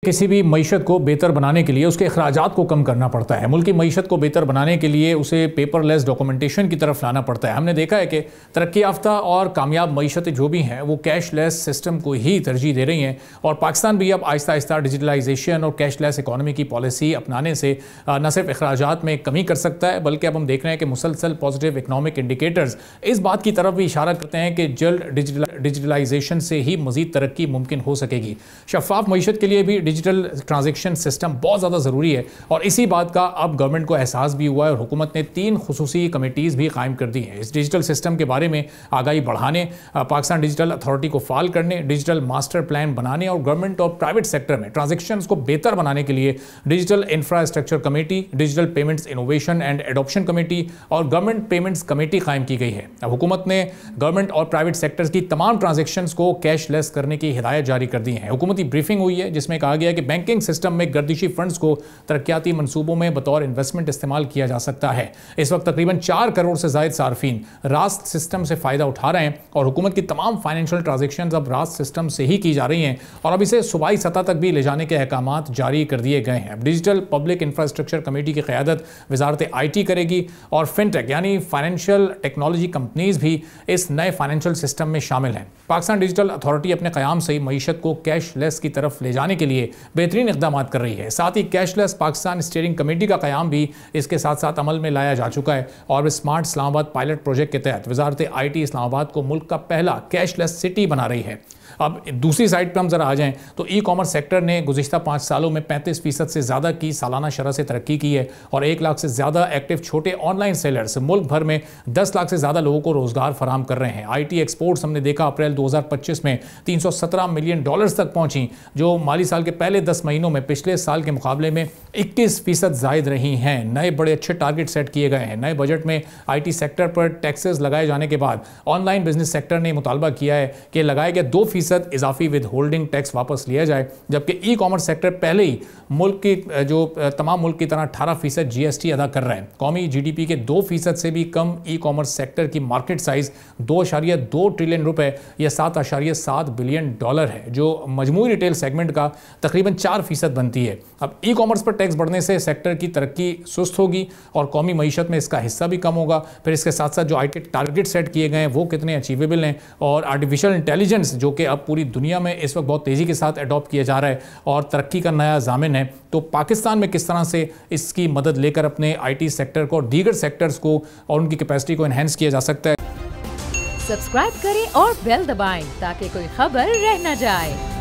किसी भी मईशत को बेहतर बनाने के लिए उसके अखराजात को कम करना पड़ता है। मुल्क की मईशत को बेहतर बनाने के लिए उसे पेपरलेस डॉक्यूमेंटेशन की तरफ लाना पड़ता है। हमने देखा है कि तरक्की याफ्ता और कामयाब मईशतें जो भी हैं वो कैशलेस सिस्टम को ही तरजीह दे रही हैं और पाकिस्तान भी अब आहिस्ता आहिस्ता डिजिटलाइजेशन और कैशलेस इकॉनमी की पॉलिसी अपनाने से न सिर्फ अखराजात में कमी कर सकता है बल्कि अब हम देख रहे हैं कि मुसलसल पॉजिटिव इकनॉमिक इंडिकेटर्स इस बात की तरफ भी इशारा करते हैं कि जल्द डिजिटलाइजेशन से ही मजीद तरक्की मुमकिन हो सकेगी। शफाफ मईशत के लिए भी डिजिटल ट्रांजैक्शन सिस्टम बहुत ज़्यादा ज़रूरी है और इसी बात का अब गवर्नमेंट को एहसास भी हुआ है और हुकूमत ने 3 खुसूसी कमेटीज़ भी कायम कर दी हैं। इस डिजिटल सिस्टम के बारे में आगाही बढ़ाने, पाकिस्तान डिजिटल अथॉरिटी को फाल करने, डिजिटल मास्टर प्लान बनाने और गवर्नमेंट और प्राइवेट सेक्टर में ट्रांजैक्शंस को बेहतर बनाने के लिए digital infrastructure committee, digital payments innovation and adoption committee और गवर्नमेंट पेमेंट्स कमेटी कायम की गई है। अब हुकूमत ने गवर्नमेंट और प्राइवेट सेक्टर्स की तमाम ट्रांजैक्शंस को कैशलेस करने की हिदायत जारी कर दी है। हुकूमती ब्रीफिंग हुई है जिसमें कहा गया कि बैंकिंग सिस्टम में गर्दिशी फंड्स को तरक्याती मंसूबों में बतौर इन्वेस्टमेंट इस्तेमाल किया जा सकता है। इस वक्त तकरीबन 4 करोड़ से ज़ायद सार्फिन रास्त सिस्टम से फ़ायदा उठा रहे हैं और हुकूमत की तमाम फाइनेंशियल ट्रांजैक्शंस अब रास्त सिस्टम से ही की जा रही हैं और अब इसे सूबाई सतह तक भी ले जाने के अहकामात जारी कर दिए गए हैं। डिजिटल पब्लिक इंफ्रास्ट्रक्चर कमेटी की क़यादत वजारत IT करेगी और फिनटेक यानी फाइनेंशियल टेक्नोलॉजी कंपनीज भी इस नए फाइनेंशियल सिस्टम में शामिल हैं। पाकिस्तान डिजिटल अथॉरिटी अपने क़याम से ही मईशत को कैशलेस की तरफ ले जाने के लिए बेहतरीन इक़दाम कर रही है। साथ ही कैशलेस पाकिस्तान स्टीयरिंग कमेटी का क़याम भी इसके साथ साथ अमल में लाया जा चुका है और स्मार्ट इस्लामाबाद पायलट प्रोजेक्ट के तहत वजारत IT इस्लामाबाद को मुल्क का पहला कैशलेस सिटी बना रही है। अब दूसरी साइड पर हम जरा आ जाएं तो ई-कॉमर्स सेक्टर ने गुज़िश्ता 5 सालों में 35% से ज़्यादा की सालाना शरह से तरक्की की है और 1 लाख से ज़्यादा एक्टिव छोटे ऑनलाइन सेलर्स मुल्क भर में 10 लाख से ज़्यादा लोगों को रोज़गार फराम कर रहे हैं। IT एक्सपोर्ट्स हमने देखा अप्रैल 2025 में $317 मिलियन तक पहुँची, जो माली साल के पहले 10 महीनों में पिछले साल के मुकाबले में 21% ज़ायद रही हैं। नए बड़े अच्छे टारगेट सेट किए गए हैं। नए बजट में IT सेक्टर पर टैक्सेस लगाए जाने के बाद ऑनलाइन बिजनेस सेक्टर ने मुतालबा किया है कि लगाए गए 2% इजाफी विद होल्डिंग टैक्स वापस लिया जाए, जबकि ई-कॉमर्स सेक्टर पहले ही मुल्क की तमाम मुल्क की तरह 18% GST अदा कर रहा है। कौमी GDP के 2% से भी कम ई-कॉमर्स सेक्टर की मार्केट साइज $2.2 ट्रिलियन या $7.7 बिलियन है, जो मजमूई रिटेल सेगमेंट का तकरीबन 4% बनती है। अब ई-कॉमर्स पर टैक्स बढ़ने से सेक्टर की तरक्की सुस्त होगी और कौमी मईशत में इसका हिस्सा भी कम होगा। फिर इसके साथ साथ जो IT टारगेट सेट किए गए हैं वो कितने अचीवेबल हैं और आर्टिफिशियल इंटेलिजेंस जो कि अब पूरी दुनिया में इस वक्त बहुत तेज़ी के साथ अडॉप्ट किया जा रहा है और तरक्की का नया ज़ामिन है, तो पाकिस्तान में किस तरह से इसकी मदद लेकर अपने IT सेक्टर को और दीगर सेक्टर्स को और उनकी कैपेसिटी को एनहेंस किया जा सकता है। सब्सक्राइब करें और बेल दबाएं ताकि कोई खबर रह न जाए।